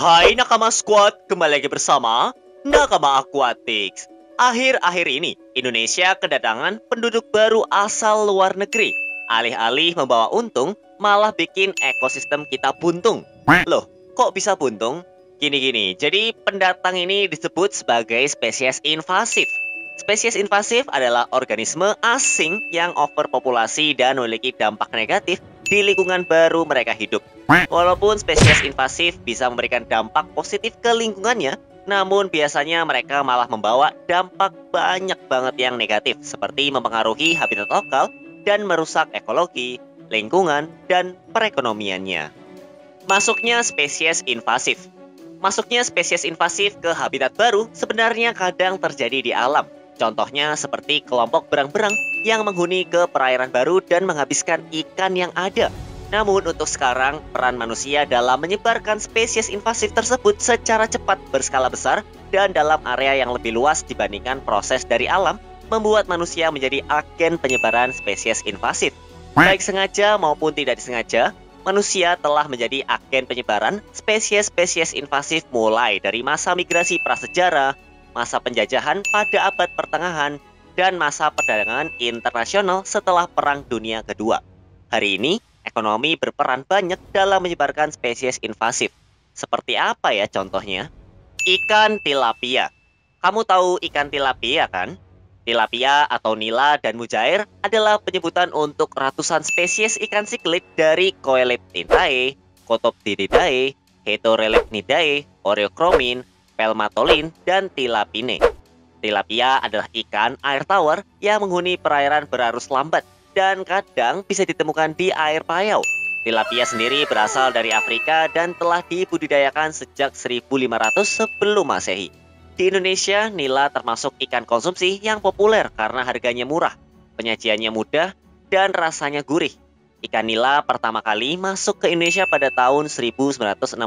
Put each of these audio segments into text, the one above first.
Hai Nakama Squad, kembali lagi bersama Nakama Aquatics. Akhir-akhir ini, Indonesia kedatangan penduduk baru asal luar negeri. Alih-alih membawa untung, malah bikin ekosistem kita buntung. Loh, kok bisa buntung? Gini-gini, jadi pendatang ini disebut sebagai spesies invasif. Spesies invasif adalah organisme asing yang overpopulasi dan memiliki dampak negatif di lingkungan baru mereka hidup. Walaupun spesies invasif bisa memberikan dampak positif ke lingkungannya, namun biasanya mereka malah membawa dampak banyak banget yang negatif, seperti mempengaruhi habitat lokal dan merusak ekologi, lingkungan, dan perekonomiannya. Masuknya spesies invasif. Masuknya spesies invasif ke habitat baru sebenarnya kadang terjadi di alam. Contohnya seperti kelompok berang-berang yang menghuni ke perairan baru dan menghabiskan ikan yang ada. Namun untuk sekarang, peran manusia dalam menyebarkan spesies invasif tersebut secara cepat berskala besar dan dalam area yang lebih luas dibandingkan proses dari alam, membuat manusia menjadi agen penyebaran spesies invasif. Baik sengaja maupun tidak disengaja, manusia telah menjadi agen penyebaran spesies-spesies invasif mulai dari masa migrasi prasejarah, masa penjajahan pada abad pertengahan, dan masa perdagangan internasional setelah Perang Dunia Kedua. Hari ini, ekonomi berperan banyak dalam menyebarkan spesies invasif. Seperti apa ya contohnya? Ikan tilapia. Kamu tahu ikan tilapia kan? Tilapia atau nila dan mujair adalah penyebutan untuk ratusan spesies ikan siklit dari Coelentinae, Cotoptilidae, Heteroleptinidae, Oreochromin, Pelmatolin, dan Tilapine. Tilapia adalah ikan air tawar yang menghuni perairan berarus lambat dan kadang bisa ditemukan di air payau. Tilapia sendiri berasal dari Afrika dan telah dibudidayakan sejak 1500 sebelum Masehi. Di Indonesia, nila termasuk ikan konsumsi yang populer karena harganya murah, penyajiannya mudah, dan rasanya gurih. Ikan nila pertama kali masuk ke Indonesia pada tahun 1969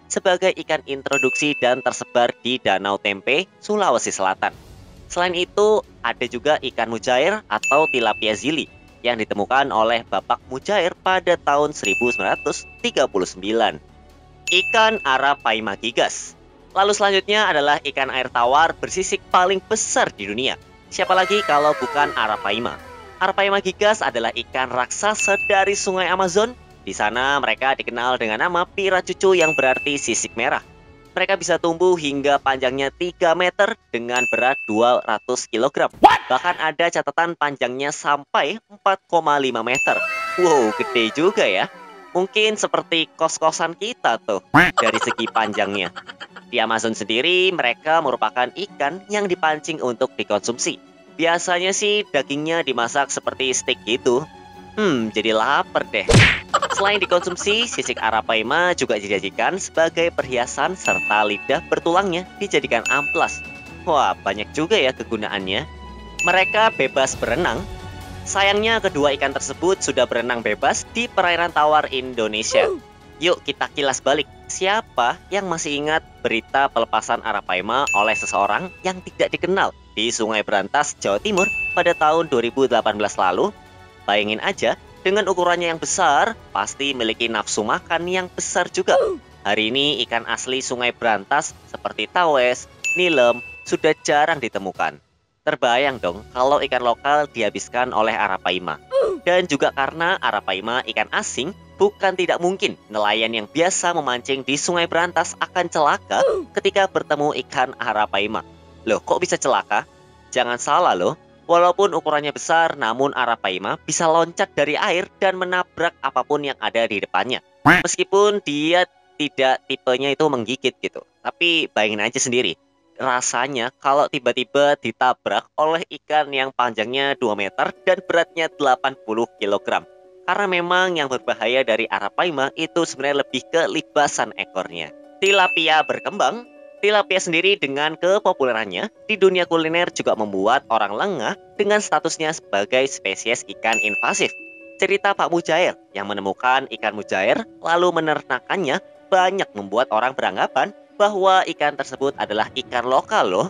sebagai ikan introduksi dan tersebar di Danau Tempe, Sulawesi Selatan. Selain itu, ada juga ikan mujair atau tilapia zili yang ditemukan oleh Bapak Mujair pada tahun 1939. Ikan Arapaima gigas. Lalu selanjutnya adalah ikan air tawar bersisik paling besar di dunia. Siapa lagi kalau bukan Arapaima? Arapaima gigas adalah ikan raksasa dari sungai Amazon. Di sana mereka dikenal dengan nama pira cucu yang berarti sisik merah. Mereka bisa tumbuh hingga panjangnya 3 meter dengan berat 200 kg. Bahkan ada catatan panjangnya sampai 4,5 meter. Wow, gede juga ya. Mungkin seperti kos-kosan kita tuh dari segi panjangnya. Di Amazon sendiri, mereka merupakan ikan yang dipancing untuk dikonsumsi. Biasanya sih dagingnya dimasak seperti steak gitu. Jadi lapar deh. Selain dikonsumsi, sisik Arapaima juga dijadikan sebagai perhiasan serta lidah bertulangnya dijadikan amplas. Wah, banyak juga ya kegunaannya. Mereka bebas berenang. Sayangnya kedua ikan tersebut sudah berenang bebas di perairan tawar Indonesia. Yuk kita kilas balik. Siapa yang masih ingat berita pelepasan Arapaima oleh seseorang yang tidak dikenal di Sungai Berantas, Jawa Timur pada tahun 2018 lalu? Bayangin aja, dengan ukurannya yang besar, pasti memiliki nafsu makan yang besar juga. Hari ini ikan asli Sungai Berantas seperti tawes, nilem, sudah jarang ditemukan. Terbayang dong kalau ikan lokal dihabiskan oleh Arapaima. Dan juga karena Arapaima ikan asing, bukan tidak mungkin nelayan yang biasa memancing di Sungai Berantas akan celaka ketika bertemu ikan Arapaima. Loh, kok bisa celaka? Jangan salah loh. Walaupun ukurannya besar, namun Arapaima bisa loncat dari air dan menabrak apapun yang ada di depannya. Meskipun dia tidak tipenya itu menggigit gitu. Tapi bayangin aja sendiri, rasanya kalau tiba-tiba ditabrak oleh ikan yang panjangnya 2 meter dan beratnya 80 kg. Karena memang yang berbahaya dari Arapaima itu sebenarnya lebih ke libasan ekornya. Tilapia berkembang. Tilapia sendiri dengan kepopulerannya di dunia kuliner juga membuat orang lengah dengan statusnya sebagai spesies ikan invasif. Cerita Pak Mujair yang menemukan ikan mujair lalu menernakannya banyak membuat orang beranggapan bahwa ikan tersebut adalah ikan lokal loh.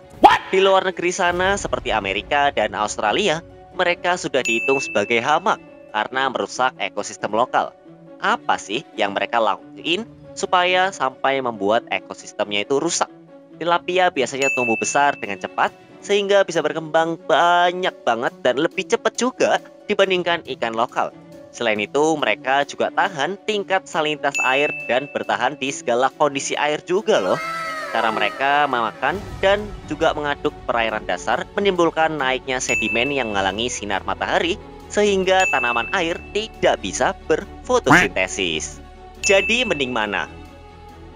Di luar negeri sana seperti Amerika dan Australia, mereka sudah dihitung sebagai hama karena merusak ekosistem lokal. Apa sih yang mereka lakuin? supaya sampai membuat ekosistemnya itu rusak. Tilapia biasanya tumbuh besar dengan cepat sehingga bisa berkembang banyak banget dan lebih cepat juga dibandingkan ikan lokal. Selain itu, mereka juga tahan tingkat salinitas air dan bertahan di segala kondisi air juga loh. Cara mereka memakan dan juga mengaduk perairan dasar menimbulkan naiknya sedimen yang menghalangi sinar matahari sehingga tanaman air tidak bisa berfotosintesis. Jadi mending mana?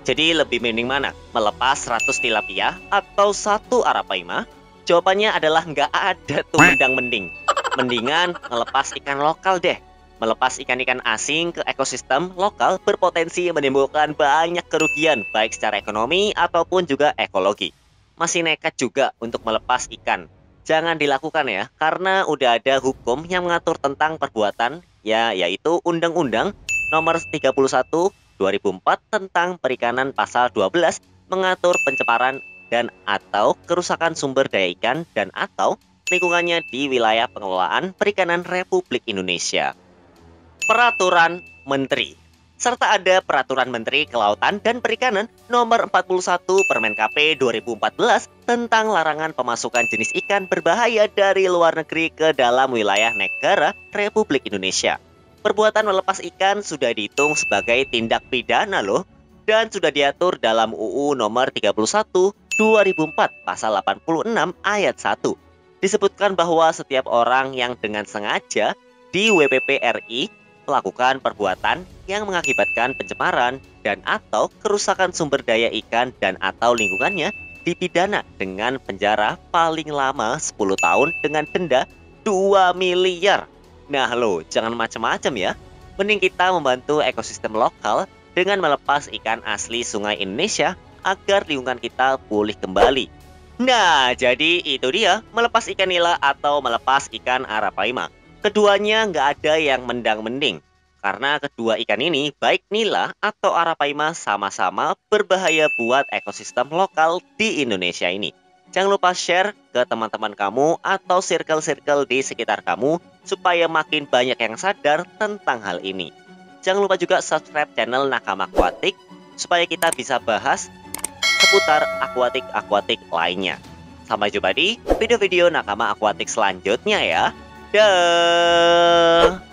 Jadi lebih mending mana? Melepas 100 tilapia atau satu arapaima? Jawabannya adalah nggak ada tuh mending. Mendingan melepas ikan lokal deh. Melepas ikan-ikan asing ke ekosistem lokal berpotensi menimbulkan banyak kerugian baik secara ekonomi ataupun juga ekologi. Masih nekat juga untuk melepas ikan. Jangan dilakukan ya, karena udah ada hukum yang mengatur tentang perbuatan, yaitu Undang-Undang Nomor 31 2004 tentang Perikanan Pasal 12 mengatur pencemaran dan atau kerusakan sumber daya ikan dan atau lingkungannya di wilayah pengelolaan perikanan Republik Indonesia. Peraturan Menteri. Serta ada Peraturan Menteri Kelautan dan Perikanan Nomor 41 Permen-KP 2014 tentang larangan pemasukan jenis ikan berbahaya dari luar negeri ke dalam wilayah negara Republik Indonesia. Perbuatan melepas ikan sudah dihitung sebagai tindak pidana loh dan sudah diatur dalam UU Nomor 31 2004 Pasal 86 Ayat 1. Disebutkan bahwa setiap orang yang dengan sengaja di WPP RI melakukan perbuatan yang mengakibatkan pencemaran dan atau kerusakan sumber daya ikan dan atau lingkungannya dipidana dengan penjara paling lama 10 tahun dengan denda 2 miliar. Nah lo, jangan macam-macam ya. Mending kita membantu ekosistem lokal dengan melepas ikan asli sungai Indonesia agar lingkungan kita pulih kembali. Nah, jadi itu dia melepas ikan nila atau melepas ikan arapaima. Keduanya nggak ada yang mendang-mending, karena kedua ikan ini, baik nila atau arapaima, sama-sama berbahaya buat ekosistem lokal di Indonesia ini. Jangan lupa share ke teman-teman kamu atau circle-circle di sekitar kamu, supaya makin banyak yang sadar tentang hal ini. Jangan lupa juga subscribe channel Nakama Aquatic, supaya kita bisa bahas seputar akuatik lainnya. Sampai jumpa di video-video Nakama Aquatic selanjutnya ya. Dah.